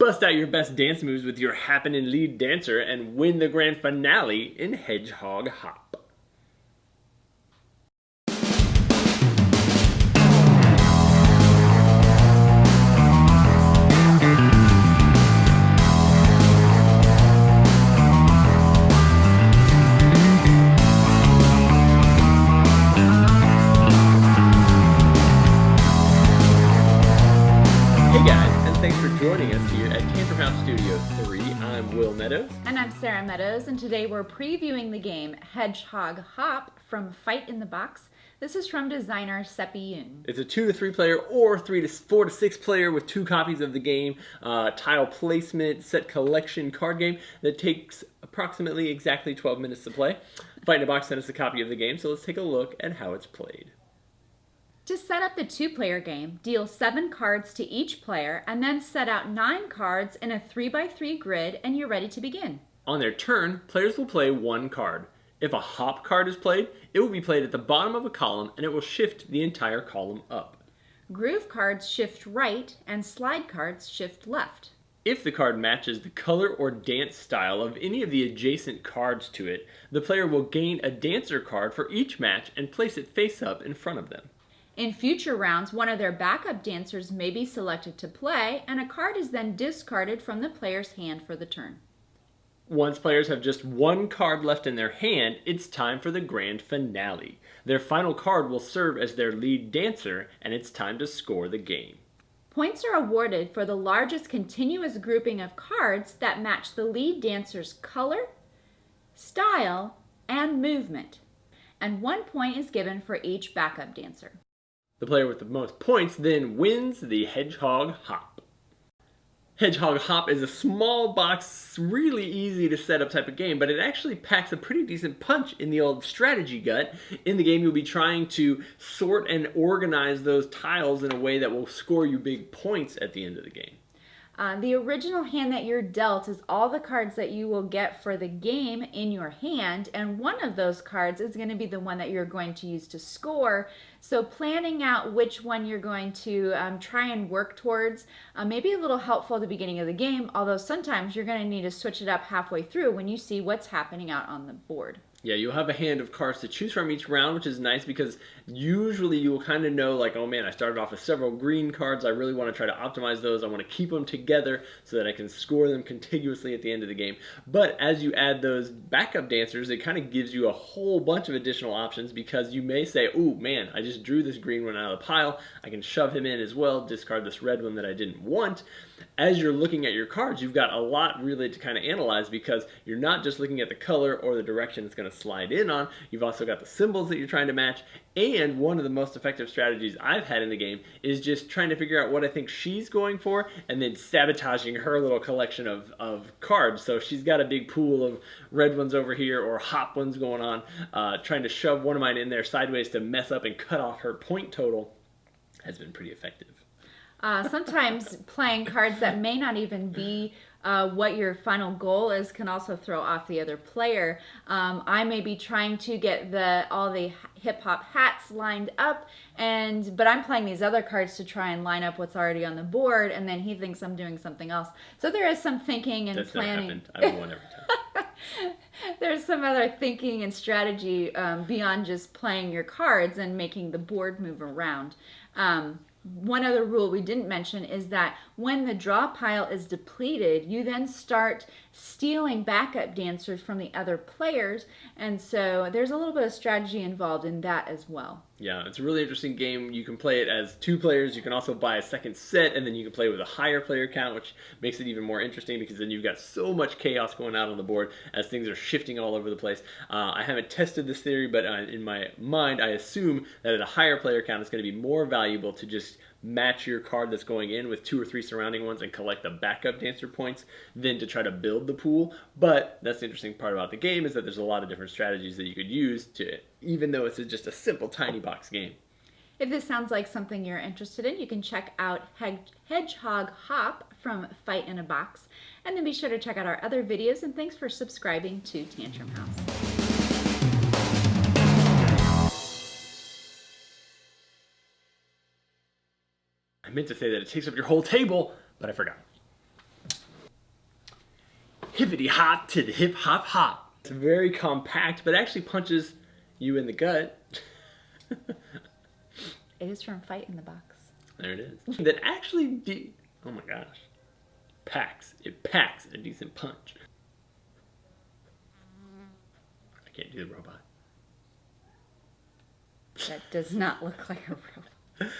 Bust out your best dance moves with your happening lead dancer and win the grand finale in Hedgehog Hop. Joining us here at Tantrum House Studio 3, I'm Will Meadows. And I'm Sara Meadows, and today we're previewing the game Hedgehog Hop from Fight in the Box. This is from designer Seppi Yoon. It's a 2 to 3 player or 4 to 6 player with 2 copies of the game, tile placement, set collection card game that takes approximately exactly 12 minutes to play. Fight in the Box sent us a copy of the game, so let's take a look at how it's played. To set up the 2-player game, deal 7 cards to each player and then set out 9 cards in a 3x3 grid and you're ready to begin. On their turn, players will play 1 card. If a hop card is played, it will be played at the bottom of a column and it will shift the entire column up. Groove cards shift right and slide cards shift left. If the card matches the color or dance style of any of the adjacent cards to it, the player will gain a dancer card for each match and place it face up in front of them. In future rounds, one of their backup dancers may be selected to play, and a card is then discarded from the player's hand for the turn. Once players have just 1 card left in their hand, it's time for the grand finale. Their final card will serve as their lead dancer, and it's time to score the game. Points are awarded for the largest continuous grouping of cards that match the lead dancer's color, style, and movement. And 1 point is given for each backup dancer. The player with the most points then wins the Hedgehog Hop. Hedgehog Hop is a small box, really easy to set up type of game, but it actually packs a pretty decent punch in the old strategy gut. In the game, you'll be trying to sort and organize those tiles in a way that will score you big points at the end of the game. The original hand that you're dealt is all the cards that you will get for the game in your hand, and one of those cards is going to be the one that you're going to use to score. So planning out which one you're going to try and work towards may be a little helpful at the beginning of the game, although sometimes you're going to need to switch it up halfway through when you see what's happening out on the board. Yeah, you'll have a hand of cards to choose from each round, which is nice because usually you will kind of know, like, oh man, I started off with several green cards. I really want to try to optimize those. I want to keep them together so that I can score them contiguously at the end of the game. But as you add those backup dancers, it kind of gives you a whole bunch of additional options because you may say, oh man, I just drew this green one out of the pile. I can shove him in as well, discard this red one that I didn't want. As you're looking at your cards, you've got a lot really to kind of analyze because you're not just looking at the color or the direction it's going to slide in on. You've also got the symbols that you're trying to match. And one of the most effective strategies I've had in the game is just trying to figure out what I think she's going for and then sabotaging her little collection of cards. So she's got a big pool of red ones over here or hop ones going on. Trying to shove one of mine in there sideways to mess up and cut off her point total has been pretty effective. Sometimes playing cards that may not even be what your final goal is can also throw off the other player. I may be trying to get all the hip-hop hats lined up, but I'm playing these other cards to try and line up what's already on the board, and then he thinks I'm doing something else. So there is some thinking and planning. That's never happened. I've won every time. There's some other thinking and strategy beyond just playing your cards and making the board move around. One other rule we didn't mention is that when the draw pile is depleted, you then start stealing backup dancers from the other players, and so there's a little bit of strategy involved in that as well. Yeah, it's a really interesting game. You can play it as 2 players. You can also buy a second set, and then you can play with a higher player count, which makes it even more interesting because then you've got so much chaos going out on the board as things are shifting all over the place. I haven't tested this theory, but in my mind, I assume that at a higher player count, it's going to be more valuable to just match your card that's going in with 2 or 3 surrounding ones and collect the backup dancer points than to try to build the pool. But that's the interesting part about the game is that there's a lot of different strategies that you could use to, even though it's just a simple tiny box game. If this sounds like something you're interested in, you can check out Hedgehog Hop from Fight in a Box, and then be sure to check out our other videos, and thanks for subscribing to Tantrum House. I meant to say that it takes up your whole table, but I forgot. hippity hop to the hip hop hop. It's very compact, but actually punches you in the gut. It is from Fight in the Box. There it is. That actually, oh my gosh, it packs a decent punch. I can't do the robot. That does not look like a robot.